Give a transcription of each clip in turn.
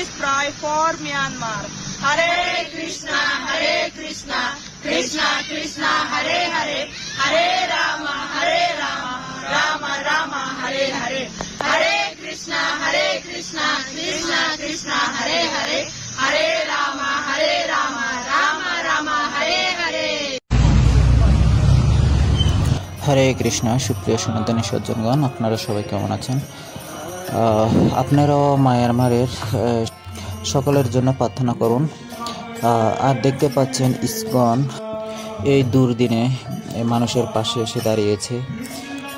please pray for Myanmar. Hare Krishna, Krishna Krishna, Hare Hare, Hare Rama, Rama Rama, Hare Hare. Hare Krishna, Krishna Krishna, Hare Hare, Hare Rama, Rama Rama, Hare Hare. হরে কৃষ্ণ। সুপ্রিয় সনাতনী সজ্জনগণ, আপনারা সবাই কেমন আছেন? আপনারাও মায়ানমারের সকলের জন্য প্রার্থনা করুন। আর দেখতে পাচ্ছেন ইসকন এই দুর্দিনে মানুষের পাশে এসে দাঁড়িয়েছে।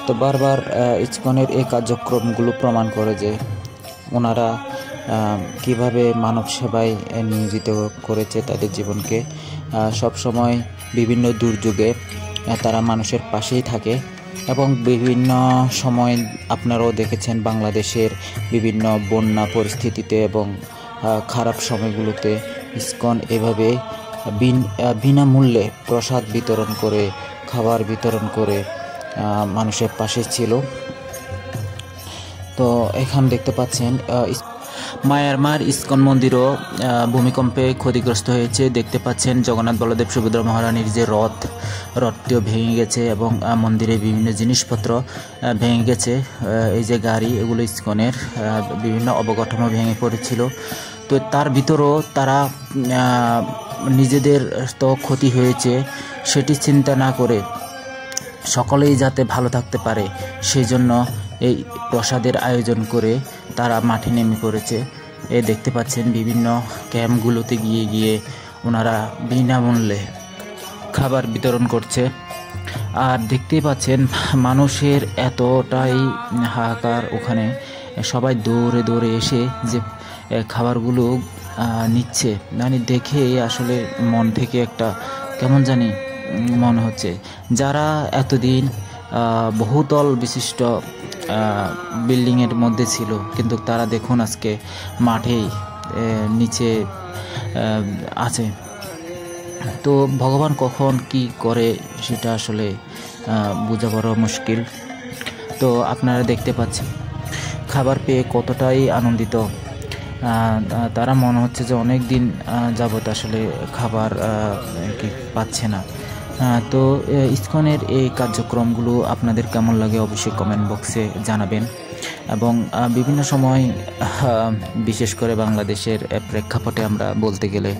তো বারবার ইসকনের এই কার্যক্রমগুলো প্রমাণ করে যে ওনারা কিভাবে মানব সেবায় নিয়োজিত করেছে তাদের জীবনকে। সবসময় বিভিন্ন দুর্যোগে তারা মানুষের পাশেই থাকে এবং বিভিন্ন সময় আপনারাও দেখেছেন বাংলাদেশের বিভিন্ন বন্যা পরিস্থিতিতে এবং খারাপ সময়গুলোতে ইসকন এভাবে বিনামূল্যে প্রসাদ বিতরণ করে, খাবার বিতরণ করে মানুষের পাশে ছিল। তো এখানে দেখতে পাচ্ছেন মায়ানমার ইসকন মন্দিরও ভূমিকম্পে ক্ষতিগ্রস্ত হয়েছে। দেখতে পাচ্ছেন জগন্নাথ বলদেব সুভদ্রা মহারানীর যে রথটিও ভেঙে গেছে এবং মন্দিরে বিভিন্ন জিনিসপত্র ভেঙে গেছে। এই যে গাড়ি, এগুলো ইসকনের বিভিন্ন অবকাঠামো ভেঙে পড়েছিল। তো তার ভিতরেও তারা নিজেদের তো ক্ষতি হয়েছে সেটি চিন্তা না করে সকলেই যাতে ভালো থাকতে পারে সেই জন্য এই প্রসাদের আয়োজন করে তারা মাঠে নেমে পড়েছে। দেখতে পাচ্ছেন বিভিন্ন ক্যাম্পগুলোতে গিয়ে ওনারা বিনামূল্যে খাবার বিতরণ করছে। আর দেখতেই পাচ্ছেন মানুষের এতটাই হাহাকার, ওখানে সবাই দৌড়ে এসে যে খাবারগুলো নিচ্ছে, মানে দেখে আসলে মন থেকে একটা কেমন জানি মনে হচ্ছে। যারা এতদিন বহুতল বিশিষ্ট বিল্ডিংয়ের মধ্যে ছিল, কিন্তু তারা দেখুন আজকে মাঠেই নিচে আছে। তো ভগবান কখন কি করে সেটা আসলে বোঝা বড় মুশকিল। তো আপনারা দেখতে পাচ্ছেন খাবার পেয়ে কতটাই আনন্দিত তারা। মনে হচ্ছে যে অনেক দিন যাবত আসলে খাবার কি পাচ্ছে না। তো ইসকনের এই কার্যক্রমগুলো আপনাদের কেমন লাগে অবশ্যই কমেন্ট বক্সে জানাবেন। এবং বিভিন্ন সময় বিশেষ করে বাংলাদেশের প্রেক্ষাপটে আমরা বলতে গেলে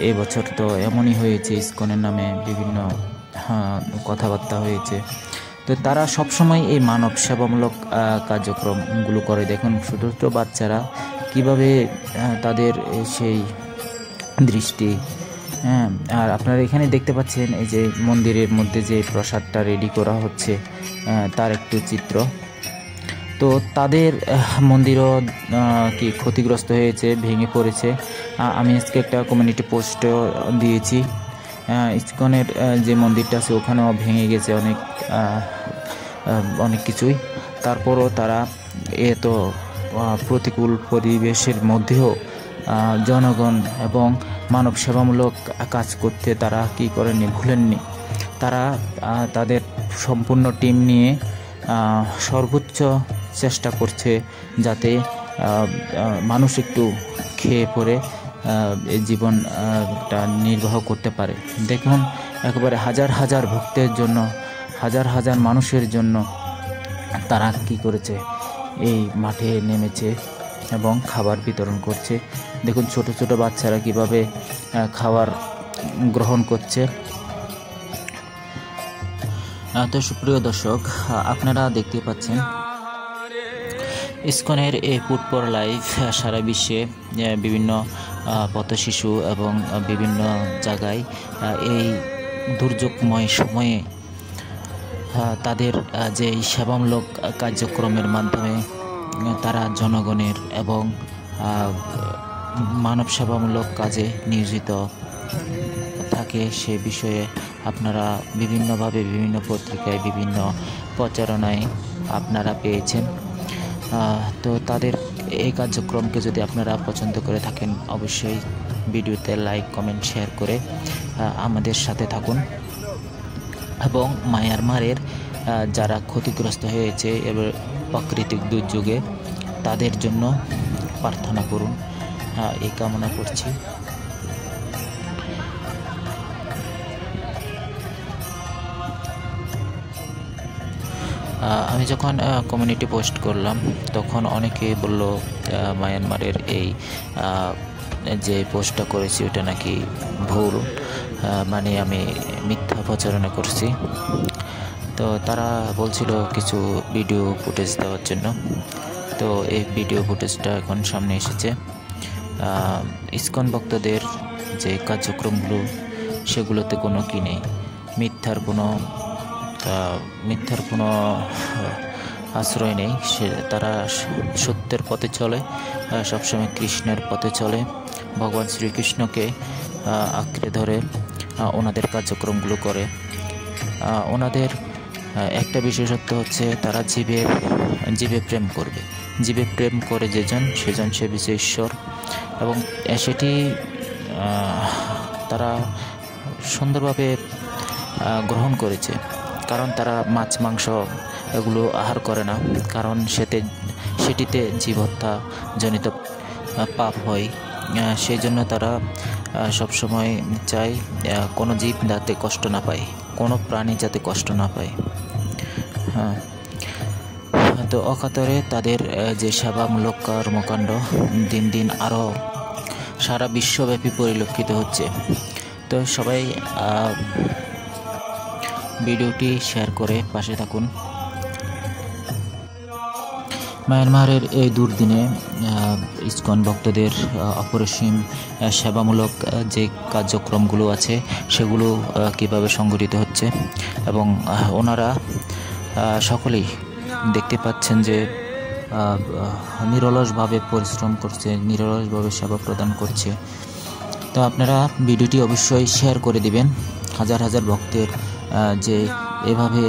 এবছর তো এমনই হয়েছে, ইসকনের নামে বিভিন্ন কথাবার্তা হয়েছে। তো তারা সবসময় এই মানব সেবামূলক কার্যক্রমগুলো করে। দেখুন ছোটো ছোটো বাচ্চারা কীভাবে তাদের সেই দৃষ্টি। আর আপনারা এখানে দেখতে পাচ্ছেন এই যে মন্দিরের মধ্যে যে প্রসাদটা রেডি করা হচ্ছে তার একটু চিত্র। তো তাদের মন্দিরও কি ক্ষতিগ্রস্ত হয়েছে, ভেঙে পড়েছে। আমি আজকে একটা কমিউনিটি পোস্টও দিয়েছি। ইসকনের যে মন্দিরটা আছে ওখানেও ভেঙে গেছে অনেক কিছুই। তারপরও তারা এত প্রতিকূল পরিবেশের মধ্যেও জনগণ এবং মানব সেবামূলক কাজ করতে তারা কি করেননি, ভুলেননি। তারা তাদের সম্পূর্ণ টিম নিয়ে সর্বোচ্চ চেষ্টা করছে যাতে মানুষ একটু খেয়ে পরে জীবনটা নির্বাহ করতে পারে। দেখুন একেবারে হাজার হাজার ভক্তের জন্য, হাজার হাজার মানুষের জন্য তারা কি করেছে, এই মাঠে নেমেছে এবং খাবার বিতরণ করছে। দেখুন ছোট ছোট বাচ্চারা কিভাবে খাবার গ্রহণ করছে। তো সুপ্রিয় দর্শক, আপনারা দেখতে পাচ্ছেন ইসকনের এই ফুটবল লাইভ সারা বিশ্বে বিভিন্ন পথশিশু এবং বিভিন্ন জায়গায় এই দুর্যোগময় সময়ে তাদের যে সেবামূলক কার্যক্রমের মাধ্যমে তারা জনগণের এবং মানব সেবামূলক কাজে নিয়োজিত থাকে সে বিষয়ে আপনারা বিভিন্নভাবে বিভিন্ন পত্রিকায় বিভিন্ন প্রচারণায় আপনারা পেয়েছেন। তো তাদের এই কার্যক্রমকে যদি আপনারা পছন্দ করে থাকেন অবশ্যই ভিডিওতে লাইক কমেন্ট শেয়ার করে আমাদের সাথে থাকুন এবং মায়ানমারের যারা ক্ষতিগ্রস্ত হয়েছে এবার প্রাকৃতিক দুর্যোগে তাদের জন্য প্রার্থনা করুন। এই কামনা করছি। আমি যখন কমিউনিটি পোস্ট করলাম তখন অনেকে বলল মায়ানমারের এই যে পোস্টটা করেছি ওটা নাকি ভুল, মানে আমি মিথ্যা প্রচারণা করছি। তো তারা বলছিল কিছু ভিডিও ফুটেজ দেওয়ার জন্য। তো এই ভিডিও ফুটেজটা এখন সামনে এসেছে। ইসকন ভক্তদের যে কার্যক্রমগুলো সেগুলোতে কোনো কি নেই, মিথ্যার কোনো আশ্রয় নেই। তারা সত্যের পথে চলে, সবসময় কৃষ্ণের পথে চলে, ভগবান শ্রীকৃষ্ণকে আঁকড়ে ধরে ওনাদের কার্যক্রমগুলো করে। ওনাদের একটা বিশেষত্ব হচ্ছে তারা জীবে প্রেম করবে, জীবে প্রেম করে সেজন সে বিশেষ ঈশ্বর, এবং সেটি তারা সুন্দরভাবে গ্রহণ করেছে। কারণ তারা মাছ মাংস এগুলো আহার করে না, কারণ সেটিতে জীবহত্যা জনিত পাপ হয়। সেই জন্য তারা সবসময় চায় কোনো জীব যাতে কষ্ট না পায়, কোনো প্রাণী যাতে কষ্ট না পায়। হ্যাঁ, তো অকাতরে তাদের যে সেবামূলক কর্মকাণ্ড দিন দিন আরও সারা বিশ্বব্যাপী পরিলক্ষিত হচ্ছে। তো সবাই ভিডিওটি শেয়ার করে পাশে থাকুন। মায়ানমারের এই দুর্দিনে ইসকন ভক্তদের অপরিসীম সেবামূলক যে কার্যক্রমগুলো আছে সেগুলো কিভাবে সংগঠিত হচ্ছে, এবং ওনারা সকলেই দেখতে পাচ্ছেন যে নিরলসভাবে পরিশ্রম করছে, নিরলসভাবে সেবা প্রদান করছে। তো আপনারা ভিডিওটি অবশ্যই শেয়ার করে দিবেন। হাজার হাজার ভক্তের যে এভাবে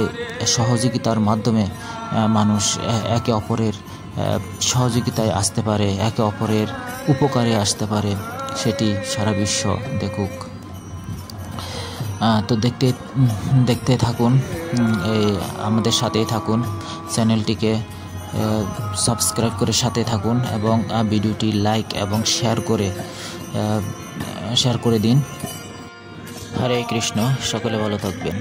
সহযোগিতার মাধ্যমে মানুষ একে অপরের সহযোগিতায় আসতে পারে, একে অপরের উপকারে আসতে পারে, সেটি সারা বিশ্ব দেখুক। তো দেখতে থাকুন, আমাদের সাথেই থাকুন, চ্যানেলটিকে সাবস্ক্রাইব করে সাথে থাকুন, এবং ভিডিওটি লাইক এবং শেয়ার করে দিন। হরে কৃষ্ণ, সকলে ভালো থাকবেন।